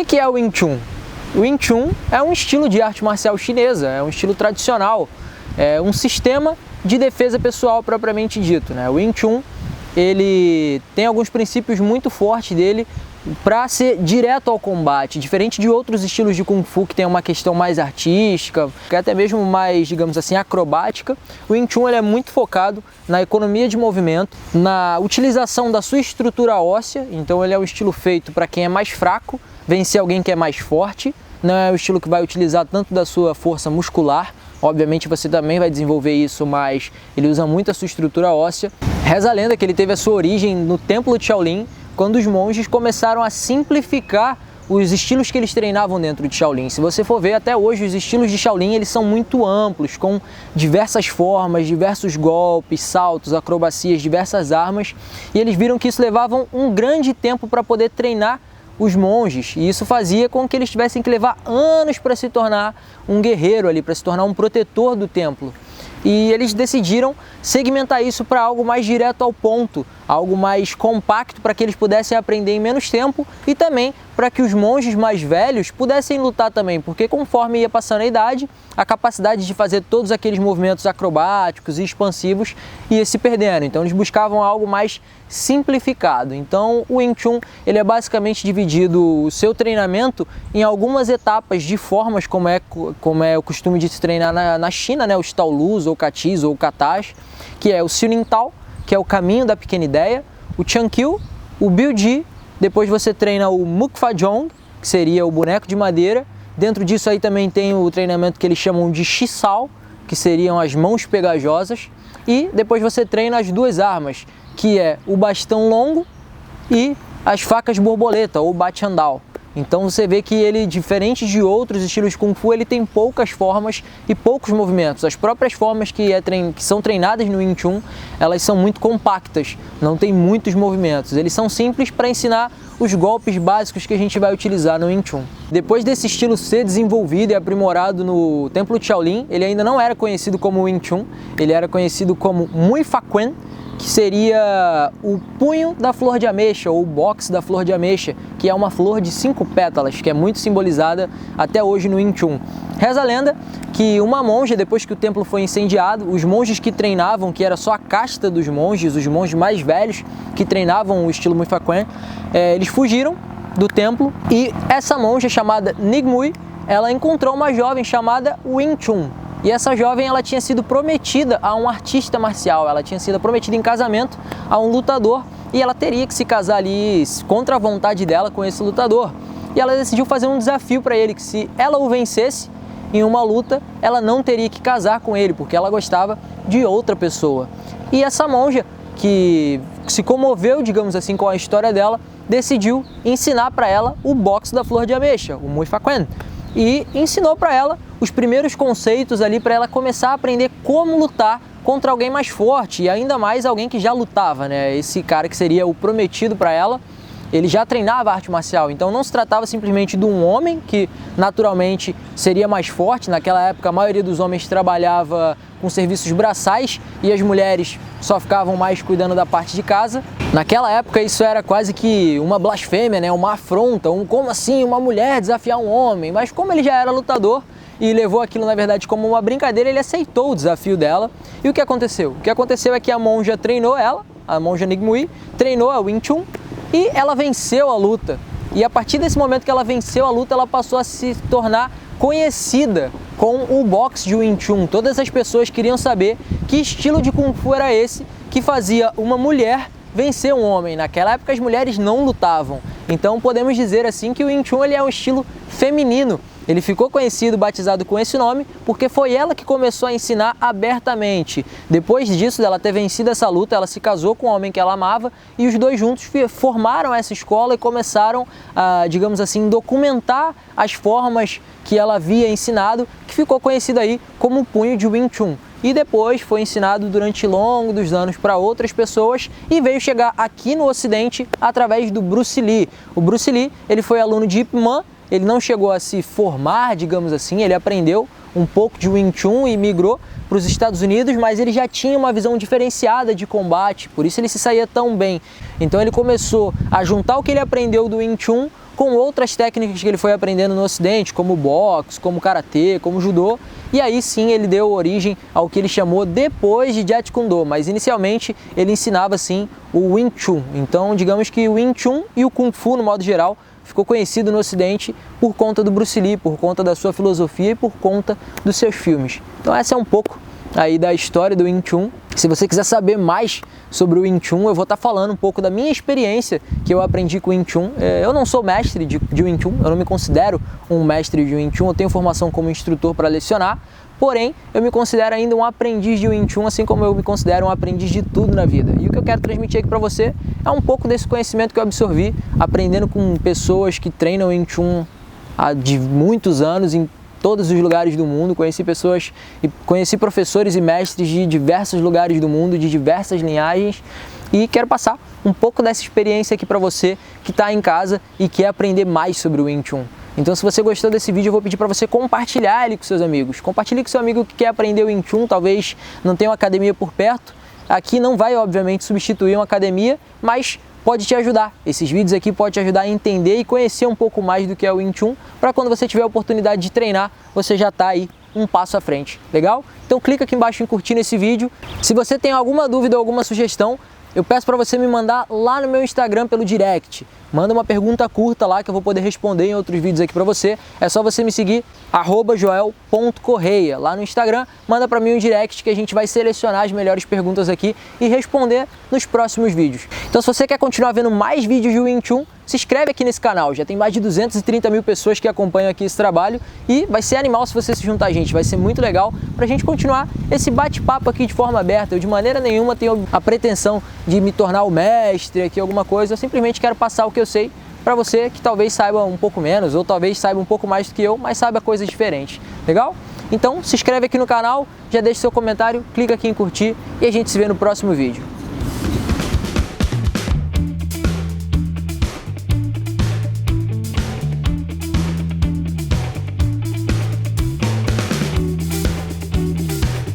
que é o Wing Chun? O Wing Chun é um estilo de arte marcial chinesa, é um estilo tradicional, é um sistema de defesa pessoal propriamente dito, né? O Wing Chun, ele tem alguns princípios muito fortes dele para ser direto ao combate, diferente de outros estilos de Kung Fu que tem uma questão mais artística, que até mesmo mais, digamos assim, acrobática. O Wing Chun ele é muito focado na economia de movimento, na utilização da sua estrutura óssea, então ele é um estilo feito para quem é mais fraco, vencer alguém que é mais forte, não é o estilo que vai utilizar tanto da sua força muscular. Obviamente você também vai desenvolver isso, mas ele usa muito a sua estrutura óssea. Reza a lenda que ele teve a sua origem no Templo de Shaolin, quando os monges começaram a simplificar os estilos que eles treinavam dentro de Shaolin. Se você for ver, até hoje os estilos de Shaolin eles são muito amplos, com diversas formas, diversos golpes, saltos, acrobacias, diversas armas, e eles viram que isso levava um grande tempo para poder treinar os monges, e isso fazia com que eles tivessem que levar anos para se tornar um guerreiro ali, para se tornar um protetor do templo. E eles decidiram segmentar isso para algo mais direto ao ponto, algo mais compacto para que eles pudessem aprender em menos tempo e também para que os monges mais velhos pudessem lutar também, porque conforme ia passando a idade, a capacidade de fazer todos aqueles movimentos acrobáticos e expansivos ia se perdendo. Então eles buscavam algo mais simplificado. Então o Wing Chun ele é basicamente dividido o seu treinamento em algumas etapas de formas como é o costume de se treinar na China, né? Os Taolus ou Katis ou Katas, que é o Siu Tao, que é o caminho da pequena ideia, o Chan Kyu, o Biu Ji, depois você treina o Muk Fa Jong, que seria o boneco de madeira. Dentro disso aí também tem o treinamento que eles chamam de Shi Sao, que seriam as mãos pegajosas, e depois você treina as duas armas, que é o bastão longo e as facas borboleta ou Batiandao. Então você vê que ele, diferente de outros estilos de Kung Fu, ele tem poucas formas e poucos movimentos. As próprias formas que são treinadas no Wing Chun, elas são muito compactas, não tem muitos movimentos. Eles são simples para ensinar os golpes básicos que a gente vai utilizar no Wing Chun. Depois desse estilo ser desenvolvido e aprimorado no Templo de Shaolin, ele ainda não era conhecido como Wing Chun, ele era conhecido como Mui Fa Quen, que seria o punho da flor de ameixa, ou o box da flor de ameixa, que é uma flor de 5 pétalas, que é muito simbolizada até hoje no Wing Chun. Reza a lenda que uma monja, depois que o templo foi incendiado, os monges que treinavam, que era só a casta dos monges, os monges mais velhos que treinavam o estilo Mui Fa Quen, eles fugiram do templo, e essa monja chamada Nigmui, ela encontrou uma jovem chamada Wing Chun. E essa jovem ela tinha sido prometida a um artista marcial, ela tinha sido prometida em casamento a um lutador, e ela teria que se casar ali contra a vontade dela com esse lutador. E ela decidiu fazer um desafio para ele, que se ela o vencesse em uma luta, ela não teria que casar com ele, porque ela gostava de outra pessoa. E essa monja, que se comoveu, digamos assim, com a história dela, decidiu ensinar para ela o boxe da flor de ameixa, o Mui Fa Quen. E ensinou para ela os primeiros conceitos ali para ela começar a aprender como lutar contra alguém mais forte, e ainda mais alguém que já lutava, né? Esse cara que seria o prometido para ela, ele já treinava arte marcial, então não se tratava simplesmente de um homem que naturalmente seria mais forte. Naquela época a maioria dos homens trabalhava com serviços braçais e as mulheres só ficavam mais cuidando da parte de casa. Naquela época isso era quase que uma blasfêmia, né? Uma afronta, como assim uma mulher desafiar um homem? Mas como ele já era lutador e levou aquilo na verdade como uma brincadeira, ele aceitou o desafio dela. E o que aconteceu? O que aconteceu é que a monja treinou ela, a monja Nigmui, treinou a Wing Chun, e ela venceu a luta. E a partir desse momento que ela venceu a luta, ela passou a se tornar conhecida com o boxe de Wing Chun. Todas as pessoas queriam saber que estilo de Kung Fu era esse que fazia uma mulher vencer um homem. Naquela época as mulheres não lutavam. Então podemos dizer assim que o Wing Chun ele é um estilo feminino. Ele ficou conhecido, batizado com esse nome, porque foi ela que começou a ensinar abertamente. Depois disso, dela ter vencido essa luta, ela se casou com um homem que ela amava, e os dois juntos formaram essa escola e começaram a, digamos assim, documentar as formas que ela havia ensinado, que ficou conhecido aí como o punho de Wing Chun. E depois foi ensinado durante longos anos para outras pessoas e veio chegar aqui no Ocidente através do Bruce Lee. O Bruce Lee, ele foi aluno de Ip Man. Ele não chegou a se formar, digamos assim, ele aprendeu um pouco de Wing Chun e migrou para os Estados Unidos, mas ele já tinha uma visão diferenciada de combate, por isso ele se saía tão bem. Então ele começou a juntar o que ele aprendeu do Wing Chun com outras técnicas que ele foi aprendendo no Ocidente, como boxe, como karatê, como judô, e aí sim ele deu origem ao que ele chamou depois de Jeet Kune Do, mas inicialmente ele ensinava sim o Wing Chun. Então digamos que o Wing Chun e o Kung Fu no modo geral ficou conhecido no Ocidente por conta do Bruce Lee, por conta da sua filosofia e por conta dos seus filmes. Então essa é um pouco aí da história do Wing Chun. Se você quiser saber mais sobre o Wing Chun, eu vou estar falando um pouco da minha experiência que eu aprendi com o Wing Chun. Eu não sou mestre de Wing Chun, eu não me considero um mestre de Wing Chun, eu tenho formação como instrutor para lecionar, porém eu me considero ainda um aprendiz de Wing Chun, assim como eu me considero um aprendiz de tudo na vida. E o que eu quero transmitir aqui para você é um pouco desse conhecimento que eu absorvi aprendendo com pessoas que treinam Wing Chun há de muitos anos em todos os lugares do mundo. Conheci professores e mestres de diversos lugares do mundo, de diversas linhagens, e quero passar um pouco dessa experiência aqui para você que está em casa e quer aprender mais sobre o Wing Chun. Então, se você gostou desse vídeo, eu vou pedir para você compartilhar ele com seus amigos. Compartilhe com seu amigo que quer aprender o Wing Chun, talvez não tenha uma academia por perto. Aqui não vai, obviamente, substituir uma academia, mas pode te ajudar. Esses vídeos aqui podem te ajudar a entender e conhecer um pouco mais do que é o Wing Chun, para quando você tiver a oportunidade de treinar, você já está aí um passo à frente, legal? Então clica aqui embaixo em curtir nesse vídeo. Se você tem alguma dúvida ou alguma sugestão, eu peço para você me mandar lá no meu Instagram pelo direct. Manda uma pergunta curta lá que eu vou poder responder em outros vídeos aqui para você. É só você me seguir, @joel.correia, lá no Instagram. Manda para mim um direct que a gente vai selecionar as melhores perguntas aqui e responder nos próximos vídeos. Então, se você quer continuar vendo mais vídeos de Wing Chun, se inscreve aqui nesse canal. Já tem mais de 230 mil pessoas que acompanham aqui esse trabalho e vai ser animal se você se juntar a gente. Vai ser muito legal para a gente continuar esse bate-papo aqui de forma aberta. Eu de maneira nenhuma tenho a pretensão de me tornar o mestre aqui, alguma coisa. Eu simplesmente quero passar o que eu sei para você que talvez saiba um pouco menos ou talvez saiba um pouco mais do que eu, mas saiba coisas diferentes. Legal? Então se inscreve aqui no canal, já deixa seu comentário, clica aqui em curtir e a gente se vê no próximo vídeo.